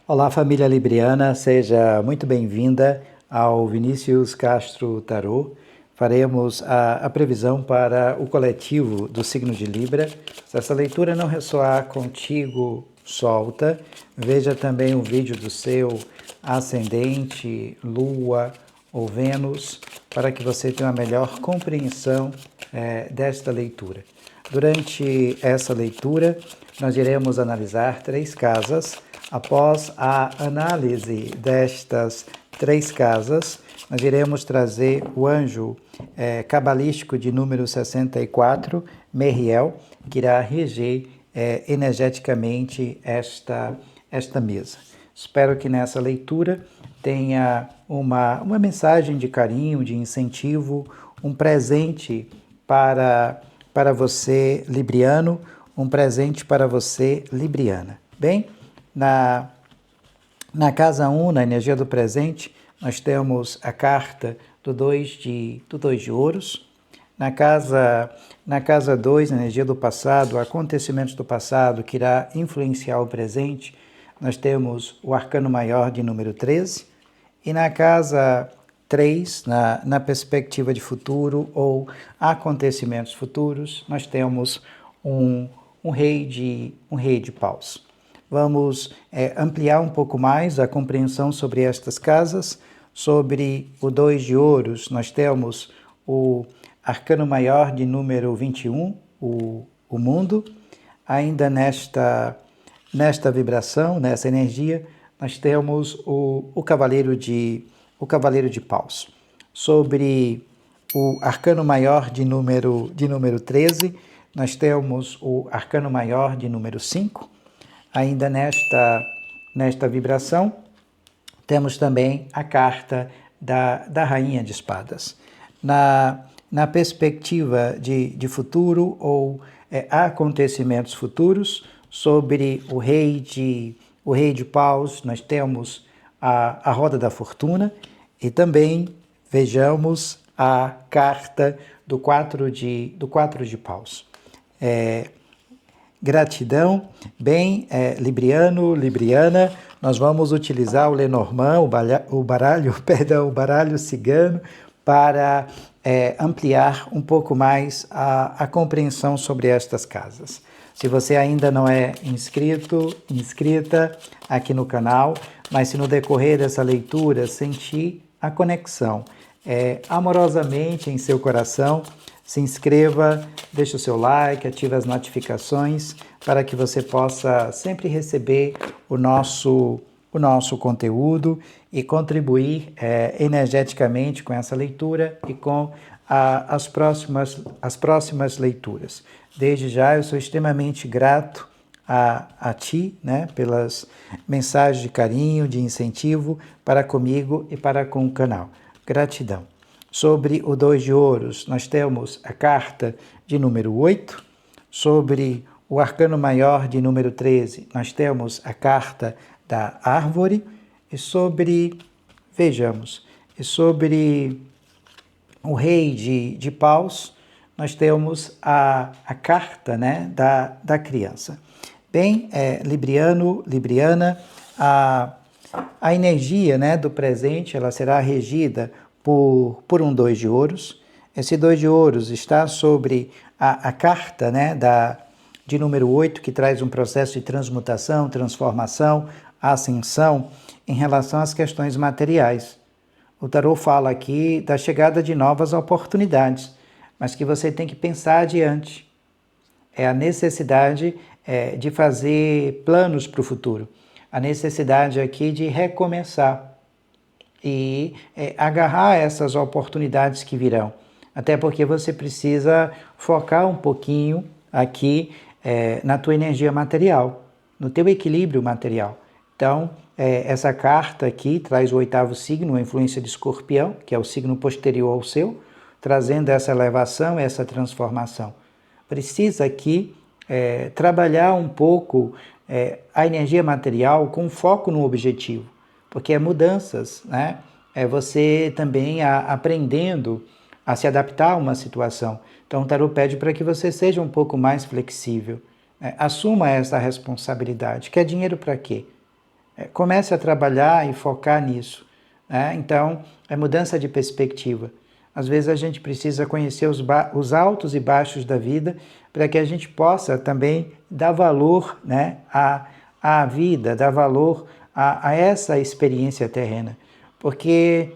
Olá, família libriana, seja muito bem-vinda ao Vinícius Castro Tarô. Faremos a previsão para o coletivo do signo de Libra. Se essa leitura não ressoar contigo, solta. Veja também o vídeo do seu ascendente, lua ou Vênus, para que você tenha uma melhor compreensão desta leitura. Durante essa leitura, nós iremos analisar 3 casas. Após a análise destas 3 casas, nós iremos trazer o anjo cabalístico de número 64, Meriel, que irá reger energeticamente esta mesa. Espero que nessa leitura tenha uma mensagem de carinho, de incentivo, um presente para você, libriano, um presente para você, libriana. Bem, na casa 1, na energia do presente, nós temos a carta do 2 de ouros. Na casa 2, na energia do passado, acontecimentos do passado que irá influenciar o presente, nós temos o arcano maior de número 13. E na casa 3, na perspectiva de futuro ou acontecimentos futuros, nós temos um rei de paus. Vamos ampliar um pouco mais a compreensão sobre estas casas. Sobre o 2 de ouros, nós temos o arcano maior de número 21, o mundo. Ainda nesta vibração, nessa energia, nós temos o cavaleiro de paus. Sobre o arcano maior de número 13, nós temos o arcano maior de número 5. Ainda nesta vibração, temos também a carta da Rainha de Espadas. Na perspectiva de futuro ou acontecimentos futuros, sobre o rei de paus, nós temos a roda da fortuna e também vejamos a carta do 4 de paus. Gratidão. Bem, libriano, libriana, nós vamos utilizar o Lenormand, o baralho cigano, para ampliar um pouco mais a compreensão sobre estas casas. Se você ainda não é inscrita aqui no canal, mas se no decorrer dessa leitura sentir a conexão amorosamente em seu coração, se inscreva, deixe o seu like, ative as notificações para que você possa sempre receber o nosso conteúdo e contribuir energeticamente com essa leitura e com as próximas leituras. Desde já eu sou extremamente grato a ti, né, pelas mensagens de carinho, de incentivo para comigo e para com o canal. Gratidão. Sobre o 2 de ouros, nós temos a carta de número 8. Sobre o arcano maior de número 13, nós temos a carta da árvore. E sobre o rei de paus, nós temos a carta, né, da criança. Bem, libriano, libriana, a energia, né, do presente, ela será regida por um 2 de ouros. Esse 2 de ouros está sobre a carta, né, de número 8, que traz um processo de transmutação, transformação, ascensão em relação às questões materiais. O tarô fala aqui da chegada de novas oportunidades, mas que você tem que pensar adiante. É a necessidade de fazer planos para o futuro. A necessidade aqui de recomeçar e agarrar essas oportunidades que virão. Até porque você precisa focar um pouquinho aqui na tua energia material, no teu equilíbrio material. Então, essa carta aqui traz o 8º signo, a influência de Escorpião, que é o signo posterior ao seu, trazendo essa elevação, essa transformação. Precisa aqui trabalhar um pouco a energia material com foco no objetivo, porque é mudanças, né? É você também aprendendo a se adaptar a uma situação. Então, o tarô pede para que você seja um pouco mais flexível. Assuma essa responsabilidade. Quer dinheiro para quê? Comece a trabalhar e focar nisso, né? Então, é mudança de perspectiva. Às vezes a gente precisa conhecer os altos e baixos da vida para que a gente possa também dar valor, né, à vida, dar valor a essa experiência terrena. Porque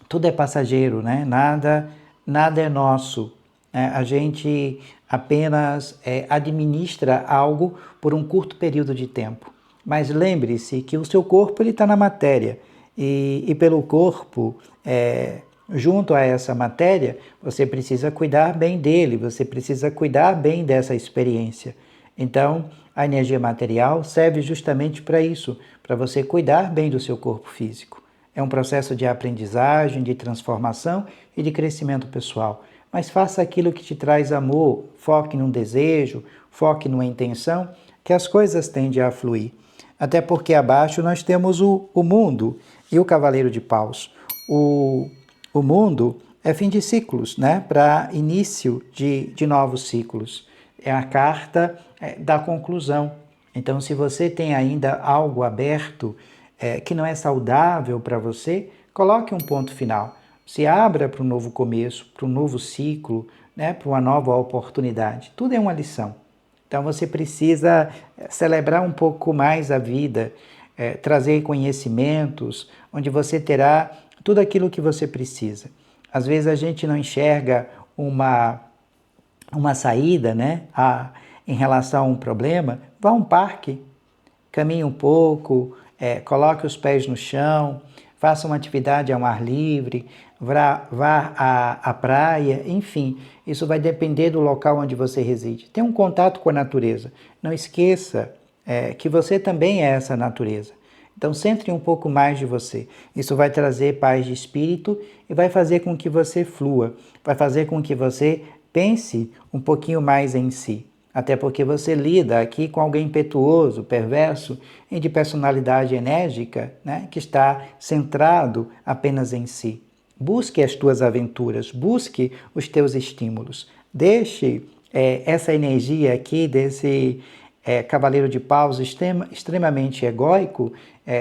tudo é passageiro, né? Nada é nosso. Né? A gente apenas administra algo por um curto período de tempo. Mas lembre-se que o seu corpo está na matéria e pelo corpo, junto a essa matéria, você precisa cuidar bem dele, você precisa cuidar bem dessa experiência. Então, a energia material serve justamente para isso, para você cuidar bem do seu corpo físico. É um processo de aprendizagem, de transformação e de crescimento pessoal. Mas faça aquilo que te traz amor, foque num desejo, foque numa intenção, que as coisas tendem a fluir. Até porque abaixo nós temos o mundo e o cavaleiro de paus. O mundo é fim de ciclos, né? Para início de novos ciclos. É a carta da conclusão. Então, se você tem ainda algo aberto, que não é saudável para você, coloque um ponto final. Se abra para um novo começo, para um novo ciclo, né, para uma nova oportunidade. Tudo é uma lição. Então você precisa celebrar um pouco mais a vida, trazer conhecimentos, onde você terá tudo aquilo que você precisa. Às vezes a gente não enxerga uma saída, né, em relação a um problema. Vá a um parque, caminhe um pouco, coloque os pés no chão, faça uma atividade ao ar livre, vá à praia, enfim, isso vai depender do local onde você reside. Tenha um contato com a natureza. Não esqueça que você também é essa natureza. Então, centre um pouco mais de você. Isso vai trazer paz de espírito e vai fazer com que você flua, vai fazer com que você pense um pouquinho mais em si. Até porque você lida aqui com alguém impetuoso, perverso e de personalidade enérgica, né, que está centrado apenas em si. Busque as tuas aventuras, busque os teus estímulos. Deixe essa energia aqui desse cavaleiro de paus extremamente egóico,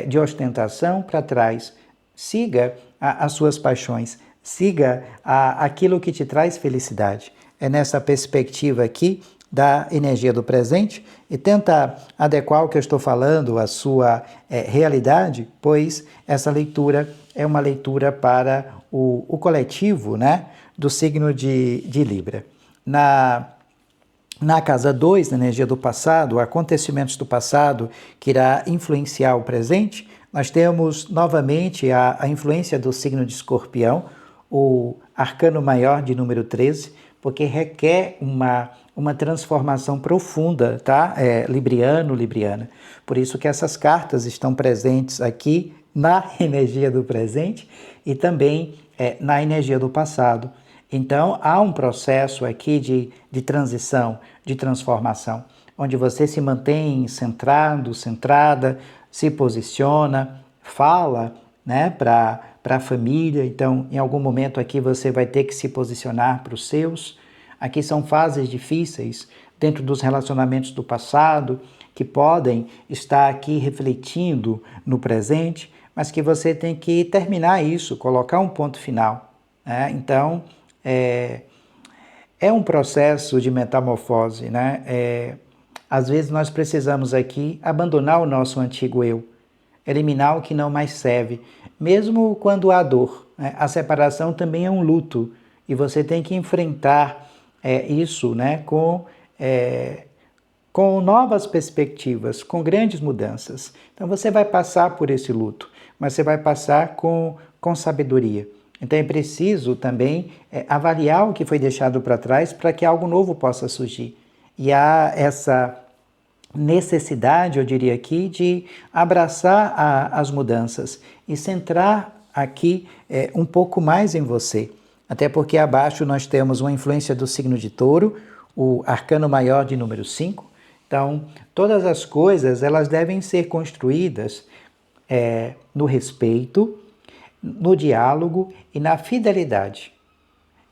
de ostentação, para trás. Siga as suas paixões, siga aquilo que te traz felicidade. É nessa perspectiva aqui da energia do presente e tenta adequar o que eu estou falando à sua realidade, pois essa leitura é uma leitura para o coletivo, né, do signo de Libra. Na casa 2, na energia do passado, acontecimentos do passado que irá influenciar o presente, nós temos novamente a influência do signo de Escorpião, o arcano maior de número 13, porque requer uma transformação profunda, tá? Libriano, Libriana. Por isso que essas cartas estão presentes aqui na energia do presente e também na energia do passado. Então, há um processo aqui de transição, de transformação, onde você se mantém centrado, centrada, se posiciona, fala, né, para a família. Então, em algum momento aqui você vai ter que se posicionar para os seus. Aqui são fases difíceis dentro dos relacionamentos do passado, que podem estar aqui refletindo no presente, mas que você tem que terminar isso, colocar um ponto final. Né? Então, é um processo de metamorfose. Né? Às vezes nós precisamos aqui abandonar o nosso antigo eu, eliminar o que não mais serve, mesmo quando há dor. Né? A separação também é um luto, e você tem que enfrentar isso, né, com novas perspectivas, com grandes mudanças. Então você vai passar por esse luto, mas você vai passar com sabedoria. Então é preciso também avaliar o que foi deixado para trás para que algo novo possa surgir. E há essa necessidade, eu diria aqui, de abraçar as mudanças e centrar aqui um pouco mais em você. Até porque abaixo nós temos uma influência do signo de Touro, o arcano maior de número 5. Então, todas as coisas elas devem ser construídas no respeito, no diálogo e na fidelidade.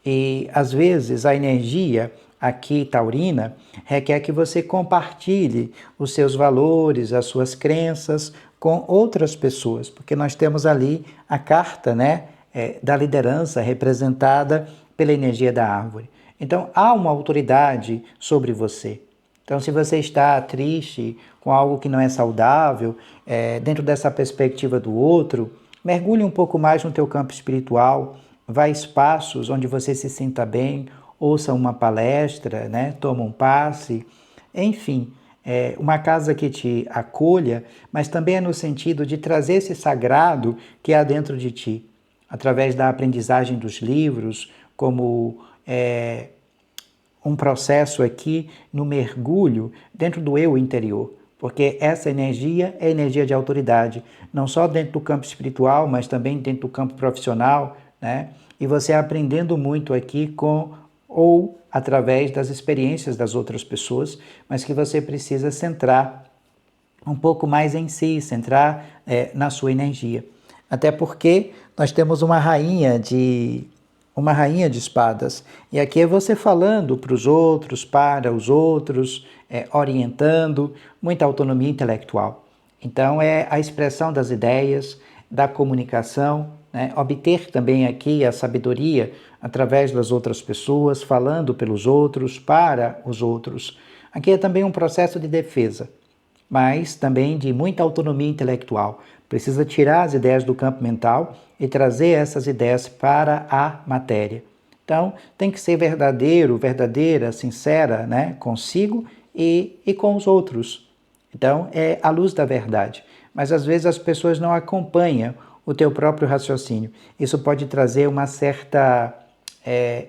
E, às vezes, a energia aqui taurina requer que você compartilhe os seus valores, as suas crenças com outras pessoas, porque nós temos ali a carta, né, da liderança representada pela energia da árvore. Então, há uma autoridade sobre você. Então, se você está triste com algo que não é saudável, dentro dessa perspectiva do outro, mergulhe um pouco mais no teu campo espiritual, vá a espaços onde você se sinta bem, ouça uma palestra, né? Toma um passe, enfim, uma casa que te acolha, mas também é no sentido de trazer esse sagrado que há dentro de ti, através da aprendizagem dos livros, como um processo aqui no mergulho dentro do eu interior, porque essa energia é energia de autoridade, não só dentro do campo espiritual, mas também dentro do campo profissional, né? E você aprendendo muito aqui com ou através das experiências das outras pessoas, mas que você precisa centrar um pouco mais em si, centrar na sua energia. Até porque nós temos uma rainha de espadas. E aqui é você falando para os outros, orientando, muita autonomia intelectual. Então, é a expressão das ideias, da comunicação, né? Obter também aqui a sabedoria através das outras pessoas, falando pelos outros, para os outros. Aqui é também um processo de defesa, mas também de muita autonomia intelectual. Precisa tirar as ideias do campo mental e trazer essas ideias para a matéria. Então, tem que ser verdadeiro, verdadeira, sincera, né, consigo e com os outros. Então, é a luz da verdade. Mas às vezes as pessoas não acompanham o teu próprio raciocínio. Isso pode trazer uma certa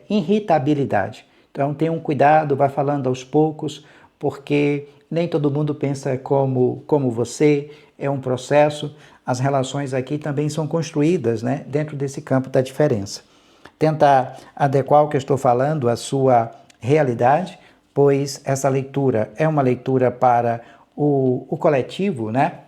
irritabilidade. Então, tenha um cuidado, vá falando aos poucos, porque nem todo mundo pensa como você, é um processo. As relações aqui também são construídas, né, dentro desse campo da diferença. Tenta adequar o que eu estou falando à sua realidade, pois essa leitura é uma leitura para o coletivo, né,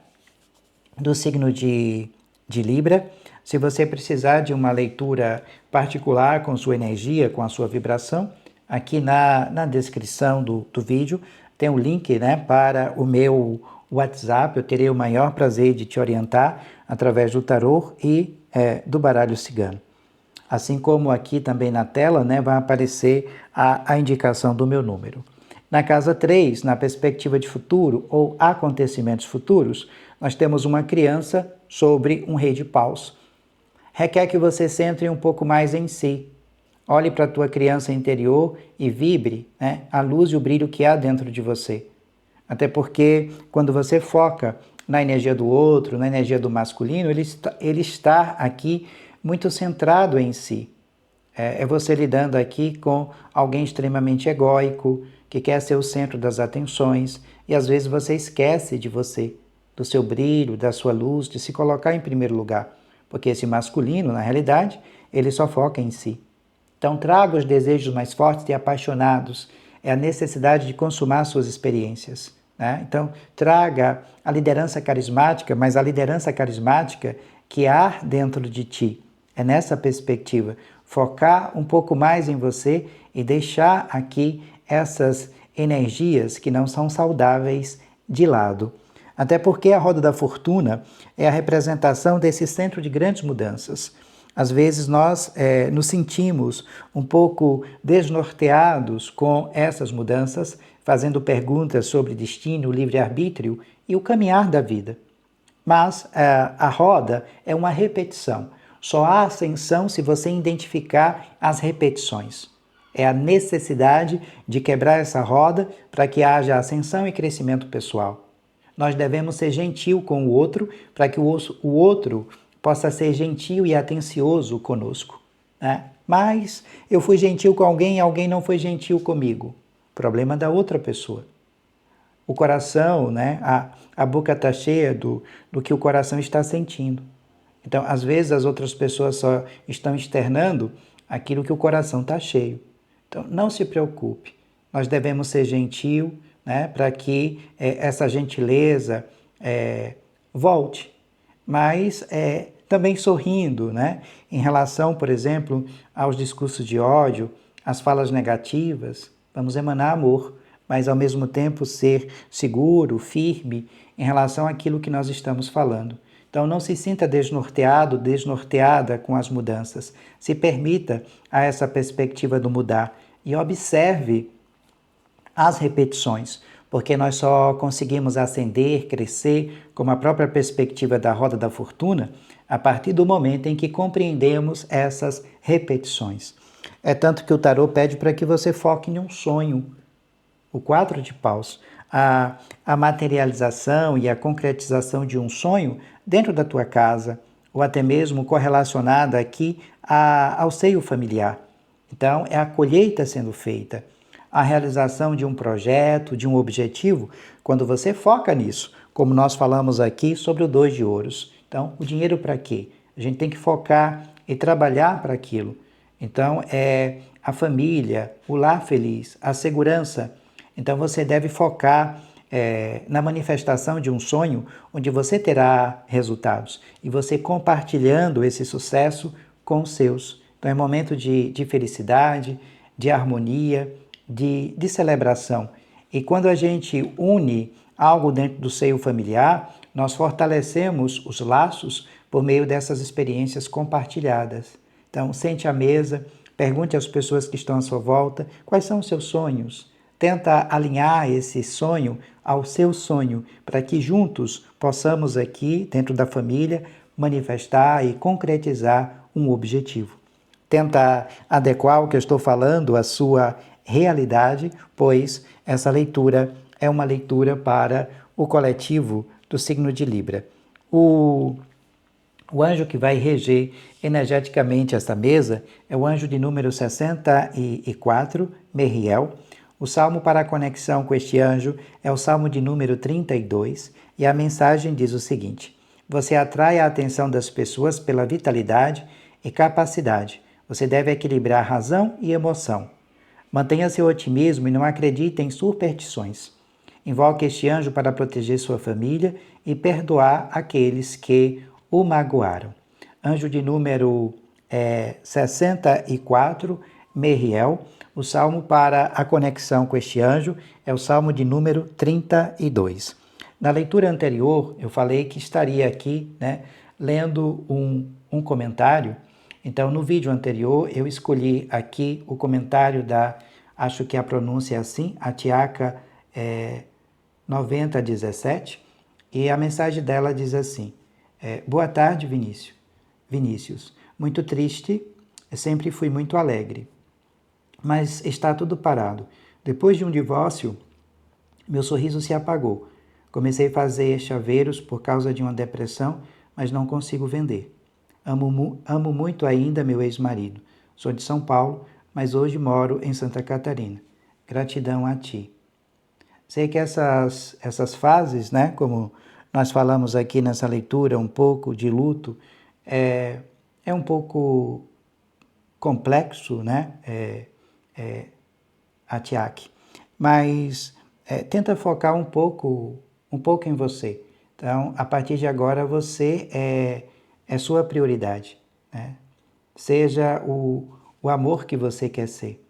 do signo de Libra. Se você precisar de uma leitura particular com sua energia, com a sua vibração, aqui na descrição do vídeo tem um link, né, para o meu WhatsApp. Eu terei o maior prazer de te orientar através do tarô e do baralho cigano. Assim como aqui também na tela, né, vai aparecer a indicação do meu número. Na casa 3, na perspectiva de futuro ou acontecimentos futuros, nós temos uma criança sobre um rei de paus. Requer que você centre um pouco mais em si. Olhe para a tua criança interior e vibre, né, a luz e o brilho que há dentro de você. Até porque quando você foca na energia do outro, na energia do masculino, ele está aqui muito centrado em si. É você lidando aqui com alguém extremamente egóico, que quer ser o centro das atenções, e às vezes você esquece de você, do seu brilho, da sua luz, de se colocar em primeiro lugar. Porque esse masculino, na realidade, ele só foca em si. Então, traga os desejos mais fortes e apaixonados, é a necessidade de consumar suas experiências, né? Então, traga a liderança carismática, mas a liderança carismática que há dentro de ti. É nessa perspectiva, focar um pouco mais em você e deixar aqui essas energias que não são saudáveis de lado. Até porque a roda da fortuna é a representação desse centro de grandes mudanças. Às vezes nós nos sentimos um pouco desnorteados com essas mudanças, fazendo perguntas sobre destino, livre-arbítrio e o caminhar da vida. Mas a roda é uma repetição. Só há ascensão se você identificar as repetições. É a necessidade de quebrar essa roda para que haja ascensão e crescimento pessoal. Nós devemos ser gentil com o outro para que o outro possa ser gentil e atencioso conosco, né? Mas eu fui gentil com alguém e alguém não foi gentil comigo. Problema da outra pessoa. O coração, né? A boca está cheia do que o coração está sentindo. Então, às vezes, as outras pessoas só estão externando aquilo que o coração está cheio. Então, não se preocupe. Nós devemos ser gentil, né? Para que essa gentileza volte. Mas também sorrindo, né? Em relação, por exemplo, aos discursos de ódio, às falas negativas, vamos emanar amor, mas ao mesmo tempo ser seguro, firme em relação àquilo que nós estamos falando. Então, não se sinta desnorteado, desnorteada com as mudanças. Se permita a essa perspectiva do mudar e observe as repetições, porque nós só conseguimos ascender, crescer, como a própria perspectiva da roda da fortuna, a partir do momento em que compreendemos essas repetições. É tanto que o tarô pede para que você foque em um sonho. O 4 de paus, a materialização e a concretização de um sonho dentro da tua casa, ou até mesmo correlacionada aqui ao seio familiar. Então, é a colheita sendo feita, a realização de um projeto, de um objetivo, quando você foca nisso, como nós falamos aqui sobre o 2 de ouros. Então, o dinheiro para quê? A gente tem que focar e trabalhar para aquilo. Então, é a família, o lar feliz, a segurança. Então, você deve focar na manifestação de um sonho onde você terá resultados e você compartilhando esse sucesso com os seus. Então, é momento de felicidade, de harmonia, de celebração. E quando a gente une algo dentro do seio familiar, nós fortalecemos os laços por meio dessas experiências compartilhadas. Então, sente à mesa, pergunte às pessoas que estão à sua volta quais são os seus sonhos. Tenta alinhar esse sonho ao seu sonho, para que juntos possamos aqui, dentro da família, manifestar e concretizar um objetivo. Tenta adequar o que eu estou falando à sua realidade, pois essa leitura é uma leitura para o coletivo do signo de Libra. O anjo que vai reger energeticamente esta mesa é o anjo de número 64, Meriel. O salmo para a conexão com este anjo é o salmo de número 32 e a mensagem diz o seguinte: você atrai a atenção das pessoas pela vitalidade e capacidade. Você deve equilibrar razão e emoção. Mantenha seu otimismo e não acredite em superstições. Invoque este anjo para proteger sua família e perdoar aqueles que o magoaram. Anjo de número 64, Meriel. O salmo para a conexão com este anjo é o salmo de número 32. Na leitura anterior, eu falei que estaria aqui, lendo um comentário. Então, no vídeo anterior, eu escolhi aqui o comentário acho que a pronúncia é assim, a Tiaca 9017, e a mensagem dela diz assim: boa tarde, Vinícius. Muito triste, sempre fui muito alegre, mas está tudo parado. Depois de um divórcio, meu sorriso se apagou. Comecei a fazer chaveiros por causa de uma depressão, mas não consigo vender. Amo muito ainda meu ex-marido. Sou de São Paulo, mas hoje moro em Santa Catarina. Gratidão a ti. Sei que essas fases, como nós falamos aqui nessa leitura, um pouco de luto, é um pouco complexo, a Tiaque. Mas tenta focar um pouco em você. Então, a partir de agora, você é sua prioridade, Seja o amor que você quer ser.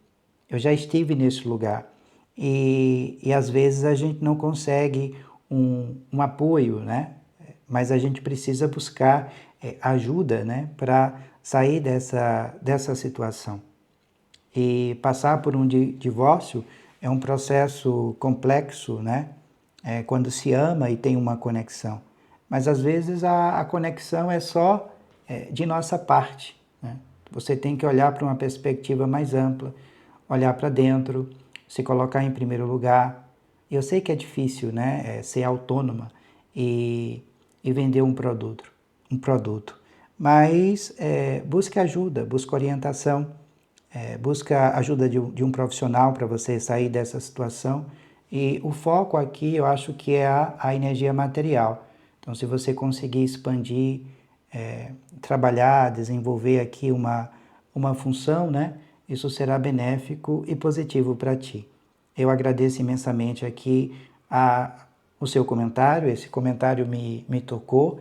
Eu já estive nesse lugar e às vezes a gente não consegue um apoio, Mas a gente precisa buscar ajuda, para sair dessa situação. E passar por um divórcio é um processo complexo, quando se ama e tem uma conexão. Mas às vezes a conexão é só de nossa parte, Você tem que olhar para uma perspectiva mais ampla, olhar para dentro, se colocar em primeiro lugar. Eu sei que é difícil, ser autônoma e vender um produto. Mas busque ajuda, busque orientação, busque a ajuda de um profissional para você sair dessa situação. E o foco aqui, eu acho que é a energia material. Então, se você conseguir expandir, trabalhar, desenvolver aqui uma função, isso será benéfico e positivo para ti. Eu agradeço imensamente aqui o seu comentário, esse comentário me tocou,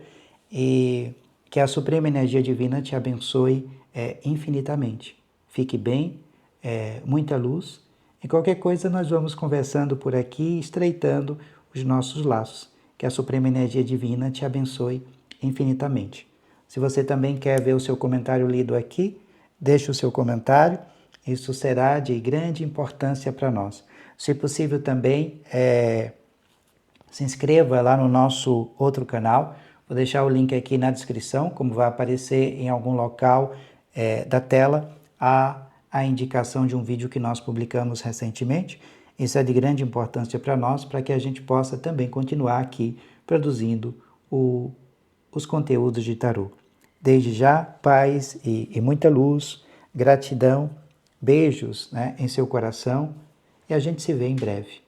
e que a Suprema Energia Divina te abençoe infinitamente. Fique bem, muita luz, e qualquer coisa nós vamos conversando por aqui, estreitando os nossos laços. Que a Suprema Energia Divina te abençoe infinitamente. Se você também quer ver o seu comentário lido aqui, deixe o seu comentário. Isso será de grande importância para nós. Se possível também, se inscreva lá no nosso outro canal. Vou deixar o link aqui na descrição, como vai aparecer em algum local da tela, a indicação de um vídeo que nós publicamos recentemente. Isso é de grande importância para nós, para que a gente possa também continuar aqui produzindo os conteúdos de tarô. Desde já, paz e muita luz, gratidão, beijos, né, em seu coração, e a gente se vê em breve.